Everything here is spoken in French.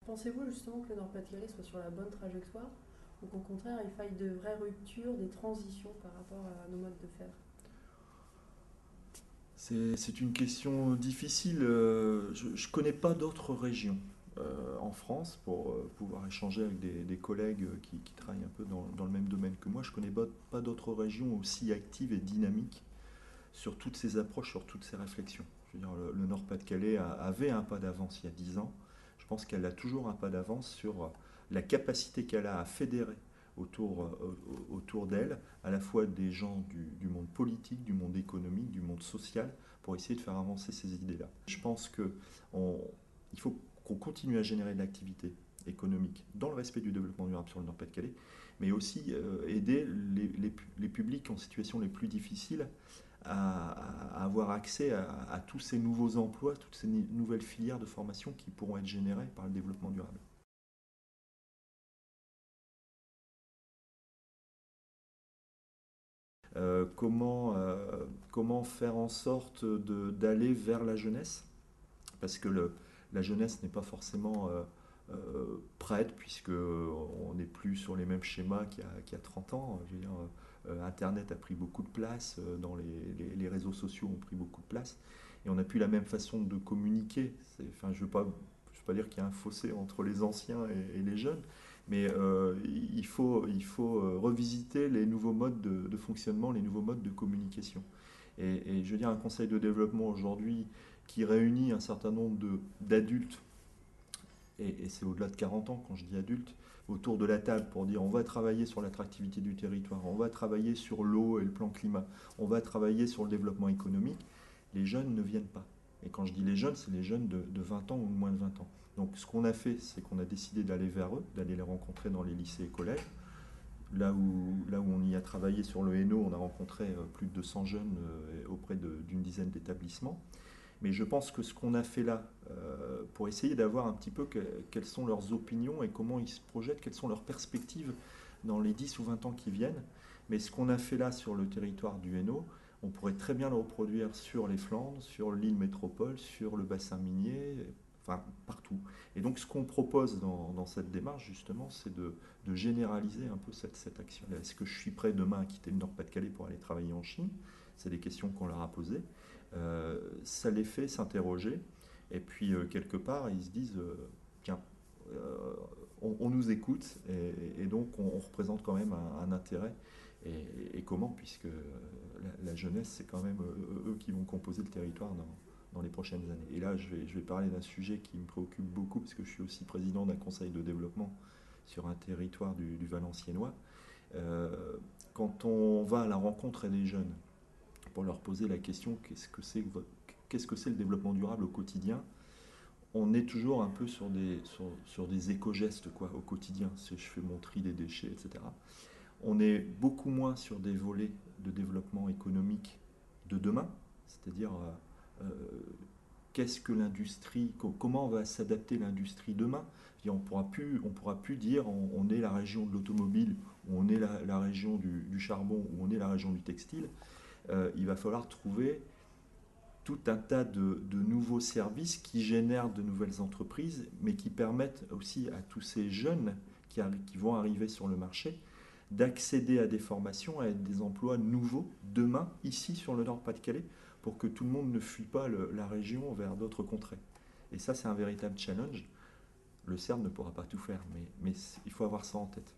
Pensez-vous justement que le Nord-Pas-de-Calais soit sur la bonne trajectoire ou qu'au contraire il faille de vraies ruptures, des transitions par rapport à nos modes de faire? C'est une question difficile. Je ne connais pas d'autres régions en France pour pouvoir échanger avec des collègues qui travaillent un peu dans le même domaine que moi. Je ne connais pas d'autres régions aussi actives et dynamiques sur toutes ces approches, sur toutes ces réflexions. Je veux dire, le Nord-Pas-de-Calais avait un pas d'avance il y a 10 ans. Je pense qu'elle a toujours un pas d'avance sur la capacité qu'elle a à fédérer autour d'elle, à la fois des gens du monde politique, du monde économique, du monde social, pour essayer de faire avancer ces idées-là. Je pense qu'il faut qu'on continue à générer de l'activité économique dans le respect du développement durable sur le Nord-Pas-de-Calais, mais aussi aider les publics en situation les plus difficiles à avoir accès à tous ces nouveaux emplois, toutes ces nouvelles filières de formation qui pourront être générées par le développement durable. Comment faire en sorte d'aller vers la jeunesse, parce que la jeunesse n'est pas forcément prête, puisque on n'est plus sur les mêmes schémas qu'il y a 30 ans. Je veux dire, Internet a pris beaucoup de place, dans les réseaux sociaux ont pris beaucoup de place, et on n'a plus la même façon de communiquer. Enfin, je veux pas dire qu'il y a un fossé entre les anciens et les jeunes, mais il faut revisiter les nouveaux modes de fonctionnement, les nouveaux modes de communication. Et je veux dire, un conseil de développement aujourd'hui qui réunit un certain nombre d'adultes, et c'est au-delà de 40 ans quand je dis adultes, autour de la table pour dire on va travailler sur l'attractivité du territoire, on va travailler sur l'eau et le plan climat, on va travailler sur le développement économique, les jeunes ne viennent pas. Et quand je dis les jeunes, c'est les jeunes de 20 ans ou de moins de 20 ans. Donc ce qu'on a fait, c'est qu'on a décidé d'aller vers eux, d'aller les rencontrer dans les lycées et collèges. Là où on y a travaillé sur le Hainaut, on a rencontré plus de 200 jeunes auprès d'une dizaine d'établissements. Mais je pense que ce qu'on a fait là, pour essayer d'avoir un petit peu quelles sont leurs opinions et comment ils se projettent, quelles sont leurs perspectives dans les 10 ou 20 ans qui viennent, mais ce qu'on a fait là sur le territoire du Hainaut, on pourrait très bien le reproduire sur les Flandres, sur l'île métropole, sur le bassin minier, enfin partout. Et donc ce qu'on propose dans cette démarche, justement, c'est de généraliser un peu cette action. Est-ce que je suis prêt demain à quitter le Nord-Pas-de-Calais pour aller travailler en Chine? C'est des questions qu'on leur a posées. Ça les fait s'interroger. Et puis, quelque part, ils se disent, tiens, euh, on nous écoute, et donc on représente quand même un intérêt. Et comment? Puisque la jeunesse, c'est quand même eux qui vont composer le territoire dans les prochaines années. Et là, je vais parler d'un sujet qui me préoccupe beaucoup, parce que je suis aussi président d'un conseil de développement sur un territoire du Valenciennois. Euh, Quand on va à la rencontre des jeunes, pour leur poser la question qu'est-ce que c'est le développement durable au quotidien, on est toujours un peu sur des éco-gestes quoi, au quotidien. Si je fais mon tri des déchets, etc. On est beaucoup moins sur des volets de développement économique de demain, c'est-à-dire qu'est-ce que l'industrie, comment va s'adapter l'industrie demain. On pourra plus dire on est la région de l'automobile, ou on est la région du charbon, ou on est la région du textile. Il va falloir trouver tout un tas de nouveaux services qui génèrent de nouvelles entreprises, mais qui permettent aussi à tous ces jeunes qui vont arriver sur le marché d'accéder à des formations, à des emplois nouveaux demain, ici sur le Nord-Pas-de-Calais, pour que tout le monde ne fuit pas la région vers d'autres contrées. Et ça, c'est un véritable challenge. Le CERN ne pourra pas tout faire, mais il faut avoir ça en tête.